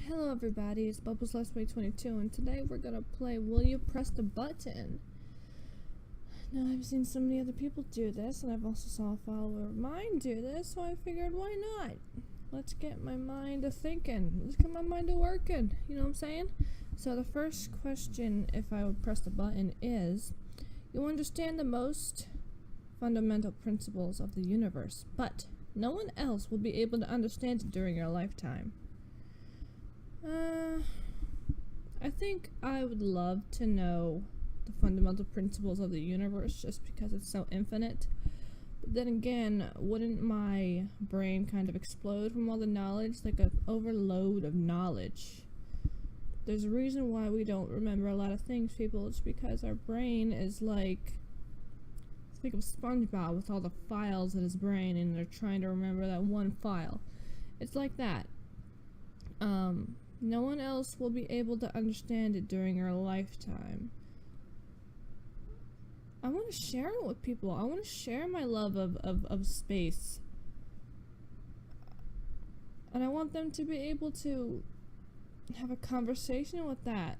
Hello everybody, it's Bubbles Let's Play 22, and today we're gonna play Will You Press the Button? Now I've seen so many other people do this, and I've also saw a follower of mine do this, so I figured why not? Let's get my mind a thinking, let's get my mind a working, you know what I'm saying? So the first question, if I would press the button, is, you understand the most fundamental principles of the universe, but no one else will be able to understand it during your lifetime. I think I would love to know the fundamental principles of the universe just because it's so infinite. But then again, wouldn't my brain kind of explode from all the knowledge, like an overload of knowledge? There's a reason why we don't remember a lot of things, people. It's because our brain is like, think of SpongeBob with all the files in his brain and they're trying to remember that one file. It's like that. No one else will be able to understand it during your lifetime. I want to share it with people. I want to share my love of space. And I want them to be able to have a conversation with that.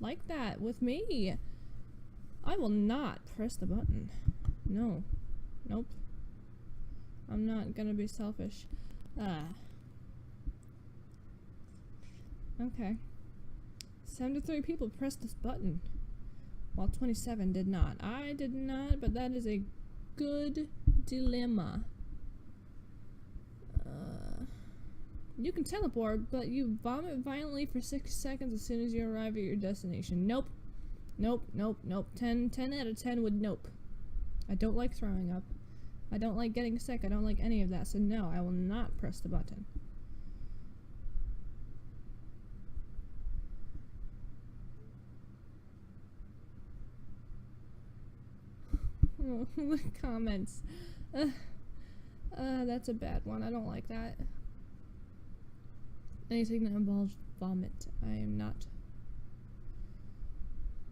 Like that, with me. I will not press the button. No. Nope. I'm not gonna be selfish. Okay. 73 people pressed this button, while 27 did not. I did not, but that is a good dilemma. You can teleport, but you vomit violently for 6 seconds as soon as you arrive at your destination. Nope. Nope, nope, nope. 10 out of 10 would nope. I don't like throwing up. I don't like getting sick. I don't like any of that, so no, I will not press the button. The comments. That's a bad one. I don't like that. Anything that involves vomit, I am not.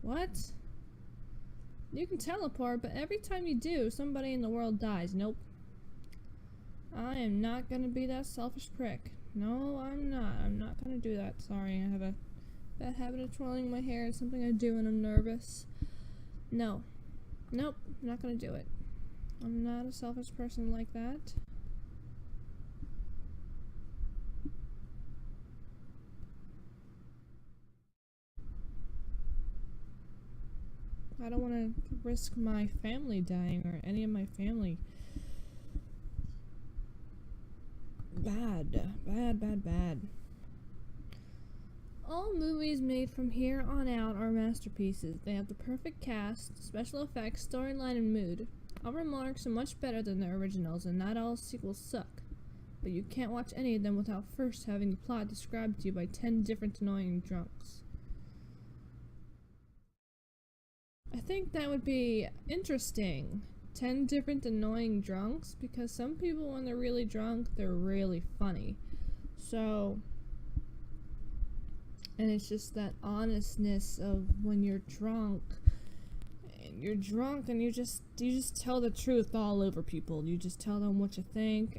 What? You can teleport, but every time you do, somebody in the world dies. Nope. I am not gonna be that selfish prick. No, I'm not. I'm not gonna do that. Sorry, I have a bad habit of twirling my hair. It's something I do when I'm nervous. No. Nope, I'm not gonna do it. I'm not a selfish person like that. I don't want to risk my family dying or any of my family. Bad. All movies made from here on out are masterpieces. They have the perfect cast, special effects, storyline, and mood. All remarks are much better than the originals, and not all sequels suck. But you can't watch any of them without first having the plot described to you by 10 different annoying drunks. I think that would be interesting. 10 different annoying drunks, because some people, when they're really drunk, they're really funny. So, and it's just that honestness of when you're drunk, and you just tell the truth all over people. You just tell them what you think,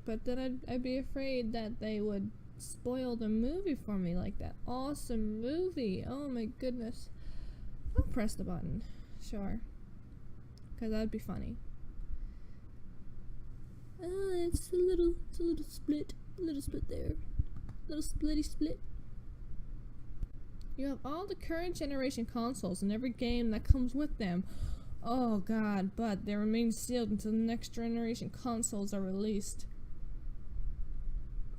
but then I'd be afraid that they would spoil the movie for me, like that awesome movie. Oh my goodness. I'll press the button, sure, because that'd be funny. It's a little split there, little splitty split. You have all the current generation consoles and every game that comes with them. Oh god, but they remain sealed until the next generation consoles are released.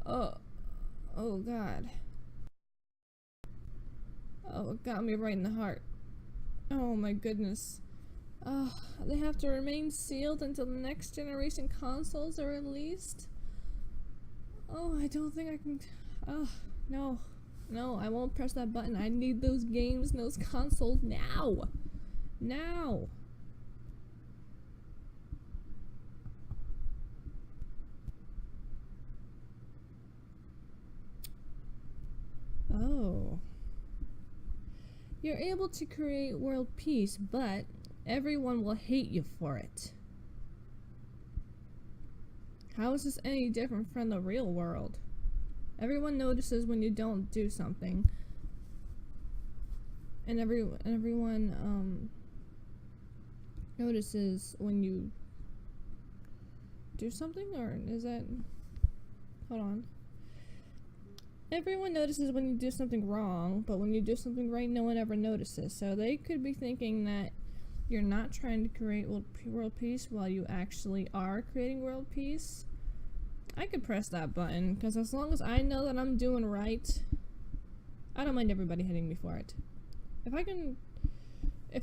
Oh god. Oh, it got me right in the heart. Oh my goodness. They have to remain sealed until the next generation consoles are released? Oh, I don't think I can. No, I won't press that button. I need those games and those consoles now. Oh. You're able to create world peace, but everyone will hate you for it. How is this any different from the real world? Everyone notices when you don't do something. And everyone notices when you do something, or is that... Hold on. Everyone notices when you do something wrong, but when you do something right, no one ever notices. So they could be thinking that you're not trying to create world peace while you actually are creating world peace. I could press that button, because as long as I know that I'm doing right, I don't mind everybody hitting me for it. If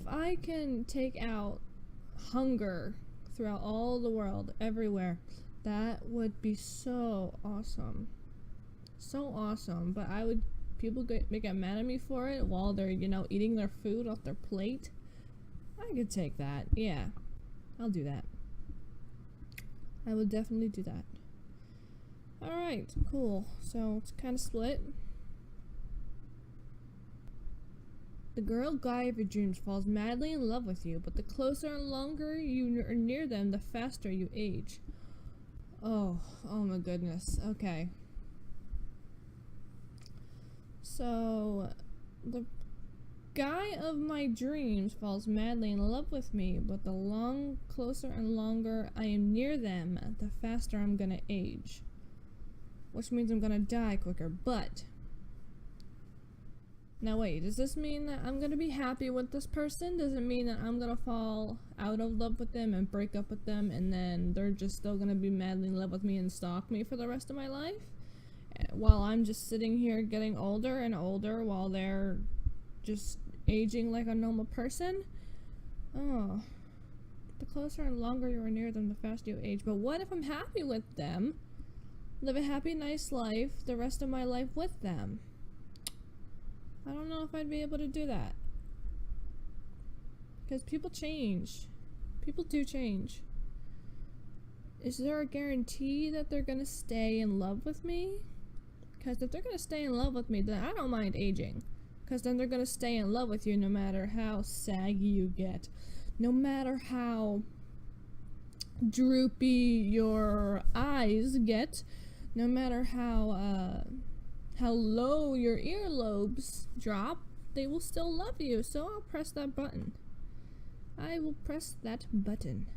I can take out hunger throughout all the world, everywhere, that would be so awesome. So awesome. But people get mad at me for it while they're, eating their food off their plate. I could take that. Yeah. I'll do that. I would definitely do that. Alright, cool. So it's kind of split. The girl guy of your dreams falls madly in love with you, but the closer and longer you are near them, the faster you age. Oh my goodness. Okay. So, the guy of my dreams falls madly in love with me, but the closer and longer I am near them, the faster I'm gonna age. Which means I'm gonna die quicker, but... Now wait, does this mean that I'm gonna be happy with this person? Does it mean that I'm gonna fall out of love with them and break up with them, and then they're just still gonna be madly in love with me and stalk me for the rest of my life? While I'm just sitting here getting older and older while they're just aging like a normal person? Oh. The closer and longer you are near them, the faster you age. But what if I'm happy with them? Live a happy, nice life the rest of my life with them. I don't know if I'd be able to do that. Because people change. People do change. Is there a guarantee that they're gonna stay in love with me? Because if they're gonna stay in love with me, then I don't mind aging. Because then they're gonna stay in love with you no matter how saggy you get. No matter how droopy your eyes get. No matter how low your earlobes drop, they will still love you. So I'll press that button. I will press that button.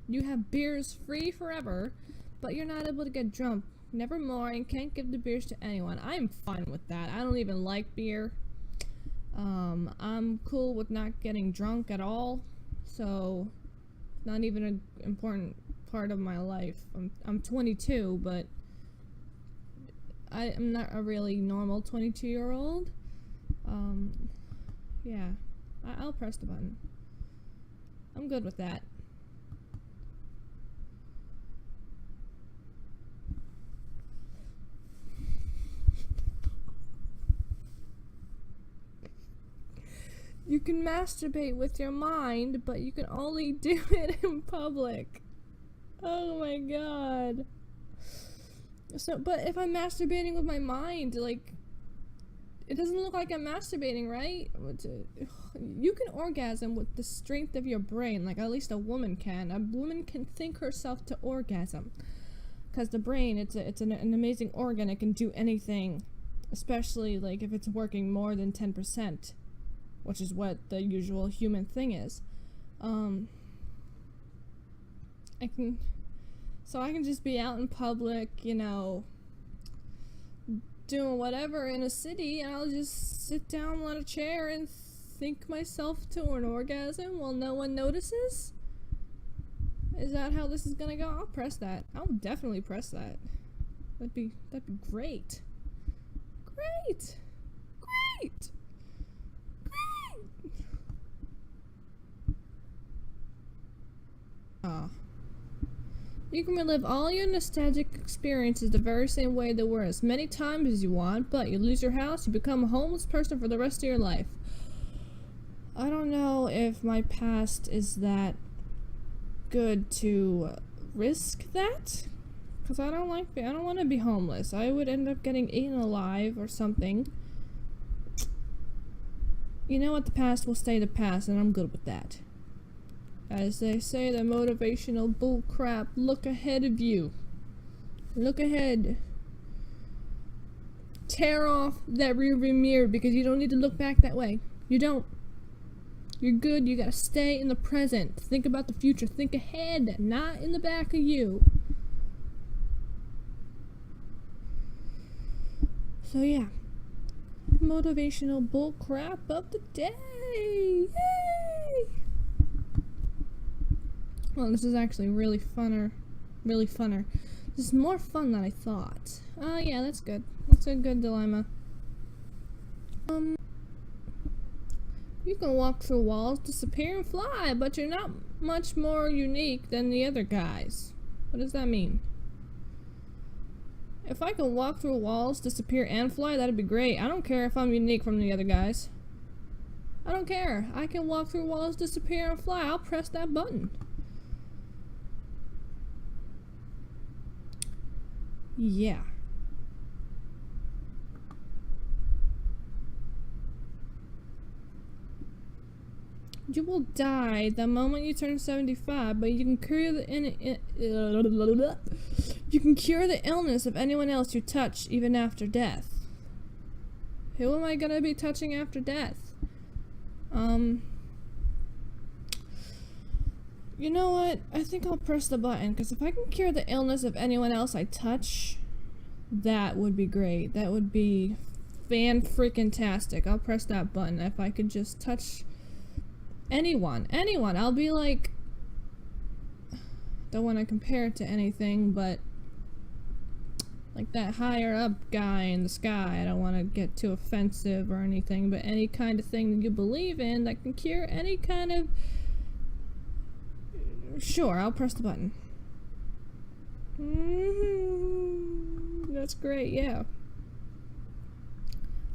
You have beers free forever, but you're not able to get drunk. Nevermore, and can't give the beers to anyone. I'm fine with that. I don't even like beer. I'm cool with not getting drunk at all, so not even an important part of my life. I'm 22, but I'm not a really normal 22-year-old. Yeah, I'll press the button. I'm good with that. You can masturbate with your mind, but you can only do it in public. Oh my god. So, but if I'm masturbating with my mind, like, it doesn't look like I'm masturbating, right? You can orgasm with the strength of your brain, like at least a woman can. A woman can think herself to orgasm. Because the brain, it's an amazing organ. It can do anything, especially like if it's working more than 10%. Which is what the usual human thing is. I can just be out in public, doing whatever in a city, and I'll just sit down on a chair and think myself to an orgasm while no one notices? Is that how this is gonna go? I'll press that. I'll definitely press that. That'd be great. Great! Great! You can relive all your nostalgic experiences the very same way they were as many times as you want, but you lose your house, you become a homeless person for the rest of your life. I don't know if my past is that good to risk that, because I don't want to be homeless. I would end up getting eaten alive or something. You know what, the past will stay the past, and I'm good with that. As they say, the motivational bull crap, look ahead of you. Look ahead. Tear off that rearview mirror, because you don't need to look back that way. You don't. You're good. You gotta stay in the present. Think about the future. Think ahead, not in the back of you. So yeah. Motivational bull crap of the day. Yay! Well, this is actually really funner. This is more fun than I thought. Yeah, that's good. That's a good dilemma. You can walk through walls, disappear, and fly, but you're not much more unique than the other guys. What does that mean? If I can walk through walls, disappear, and fly, that'd be great. I don't care if I'm unique from the other guys. I don't care. I can walk through walls, disappear, and fly. I'll press that button. Yeah. You will die the moment you turn 75, but you can cure the illness of anyone else you touch even after death. Who am I gonna be touching after death? You know what? I think I'll press the button, because if I can cure the illness of anyone else I touch, that would be great. That would be fan-freaking-tastic. I'll press that button. If I could just touch anyone. I'll be like, don't want to compare it to anything, but like that higher up guy in the sky. I don't want to get too offensive or anything, but any kind of thing that you believe in that can cure any kind of... Sure, I'll press the button. That's great, yeah.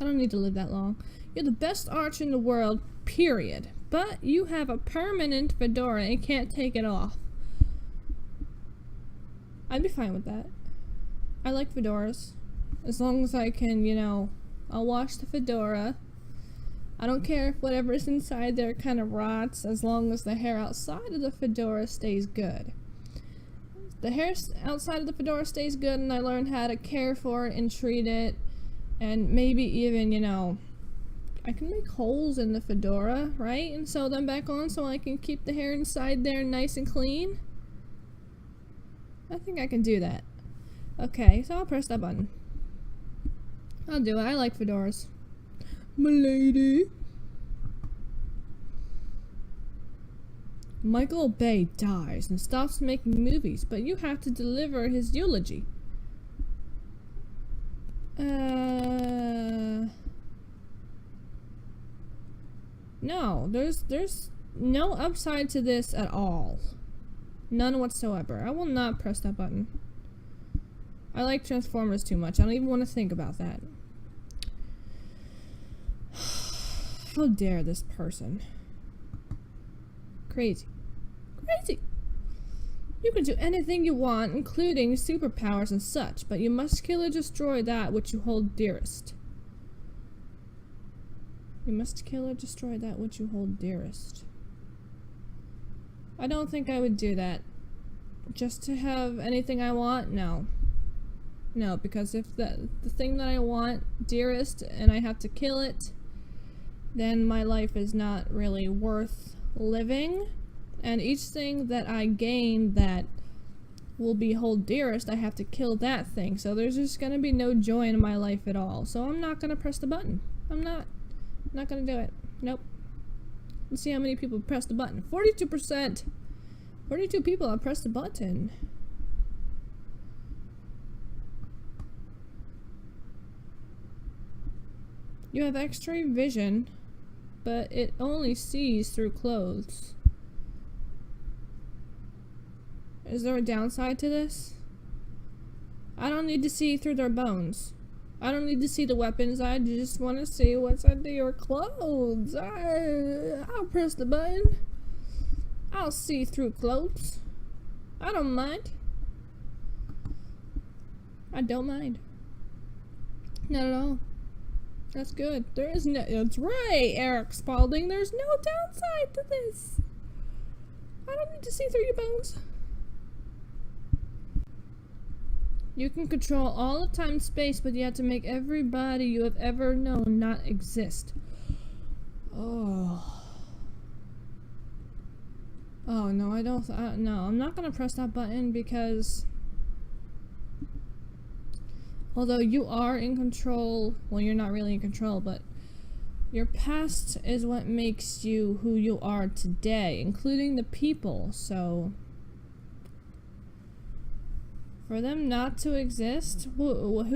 I don't need to live that long. You're the best archer in the world, period. But you have a permanent fedora and can't take it off. I'd be fine with that. I like fedoras. As long as I can, you know, I'll wash the fedora. I don't care if whatever's inside there kind of rots, as long as the hair outside of the fedora stays good. The hair outside of the fedora stays good, and I learn how to care for it and treat it, and maybe even, you know, I can make holes in the fedora, right? And sew them back on so I can keep the hair inside there nice and clean. I think I can do that. Okay, so I'll press that button. I'll do it. I like fedoras. M'lady. Michael Bay dies and stops making movies, but you have to deliver his eulogy. No, there's no upside to this at all. None whatsoever. I will not press that button. I like Transformers too much. I don't even want to think about that. How dare this person. Crazy. Crazy! You can do anything you want, including superpowers and such, but you must kill or destroy that which you hold dearest. You must kill or destroy that which you hold dearest. I don't think I would do that. Just to have anything I want? No. No, because if the thing that I want dearest and I have to kill it, then my life is not really worth living. And each thing that I gain that will be hold dearest, I have to kill that thing. So there's just gonna be no joy in my life at all. So I'm not gonna press the button. I'm not gonna do it. Nope. Let's see how many people press the button. 42%! 42 people have pressed the button. You have X-ray vision, but it only sees through clothes. Is there a downside to this? I don't need to see through their bones. I don't need to see the weapons. I just want to see what's under your clothes. I'll press the button. I'll see through clothes. I don't mind. I don't mind. Not at all. That's good. There is no. That's right, Eric Spalding. There's no downside to this. I don't need to see through your bones. You can control all of time and space, but you have to make everybody you have ever known not exist. Oh. Oh, no, I don't. No, I'm not gonna press that button because. Although you are in control, well, you're not really in control, but your past is what makes you who you are today, including the people, so for them not to exist, who, what,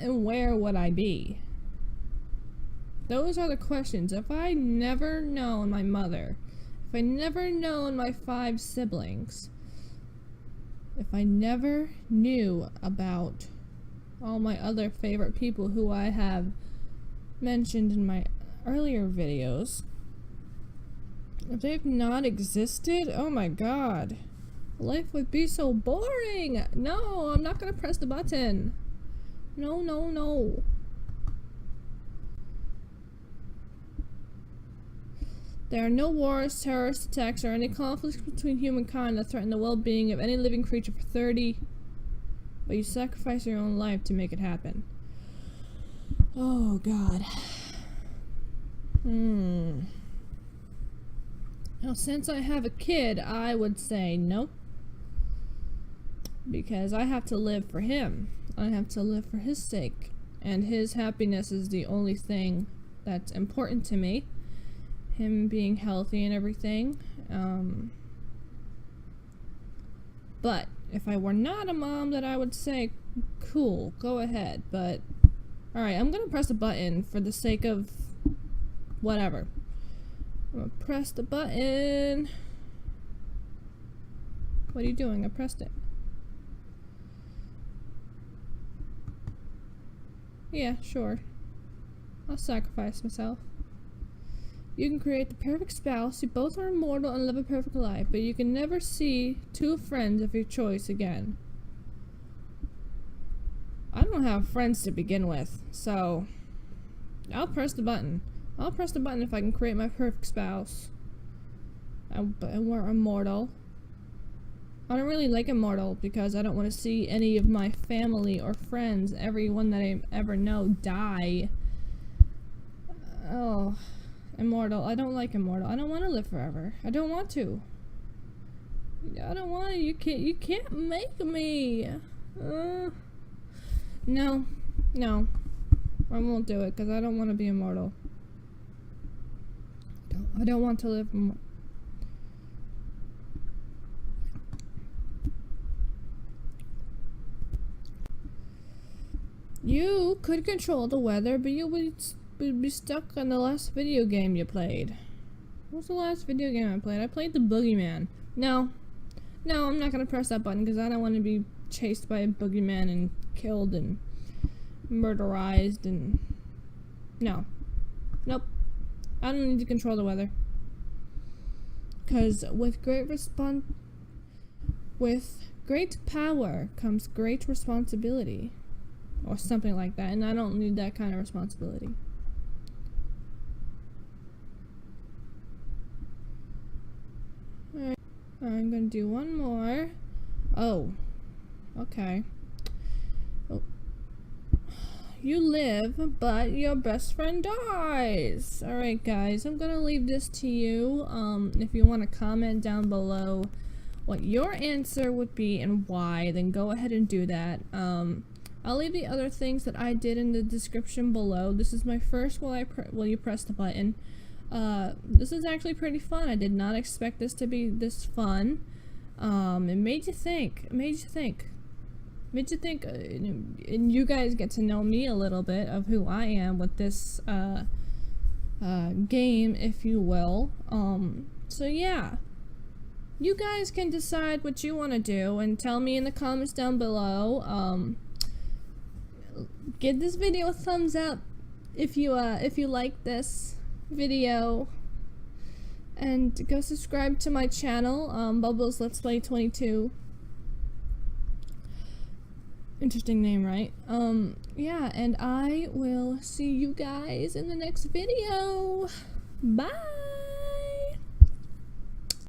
and where would I be? Those are the questions. If I never known my mother, if I never known my 5 siblings, if I never knew about all my other favorite people who I have mentioned in my earlier videos, if they've not existed, oh my god, life would be so boring. No, I'm not gonna press the button. No, no, no. There are no wars, terrorist attacks, or any conflicts between humankind that threaten the well-being of any living creature for 30, but you sacrifice your own life to make it happen. Oh, God. Now, since I have a kid, I would say nope. Because I have to live for him. I have to live for his sake. And his happiness is the only thing that's important to me. Him being healthy and everything. But if I were not a mom, then I would say, cool, go ahead. But, alright, I'm gonna press a button for the sake of whatever. I'm gonna press the button. What are you doing? I pressed it. Yeah, sure. I'll sacrifice myself. You can create the perfect spouse. You both are immortal and live a perfect life, but you can never see 2 friends of your choice again. I don't have friends to begin with, so I'll press the button. I'll press the button if I can create my perfect spouse. And we're immortal. I don't really like immortal because I don't want to see any of my family or friends, everyone that I ever know, die. Oh. Immortal. I don't like immortal. I don't want to live forever. I don't want to. I don't want to. You can't make me. No. No. I won't do it because I don't want to be immortal. I don't want to live immortal. You could control the weather, but you would be stuck on the last video game you played. What was the last video game I played? I played the Boogie Man. No, I'm not gonna press that button because I don't want to be chased by a Boogie Man and killed and murderized and no. Nope. I don't need to control the weather. Because with great power comes great responsibility. Or something like that, and I don't need that kind of responsibility. Alright, I'm gonna do one more. Oh, okay. Oh. You live, but your best friend dies. Alright guys, I'm gonna leave this to you. If you want to comment down below what your answer would be and why, then go ahead and do that. I'll leave the other things that I did in the description below. This is my first while you press the button. This is actually pretty fun. I did not expect this to be this fun. It made you think. And you guys get to know me a little bit of who I am with this game, if you will. So yeah. You guys can decide what you want to do and tell me in the comments down below. Give this video a thumbs up if you like this video. And go subscribe to my channel, Bubbles Let's Play 22. Interesting name, right? Yeah, and I will see you guys in the next video. Bye!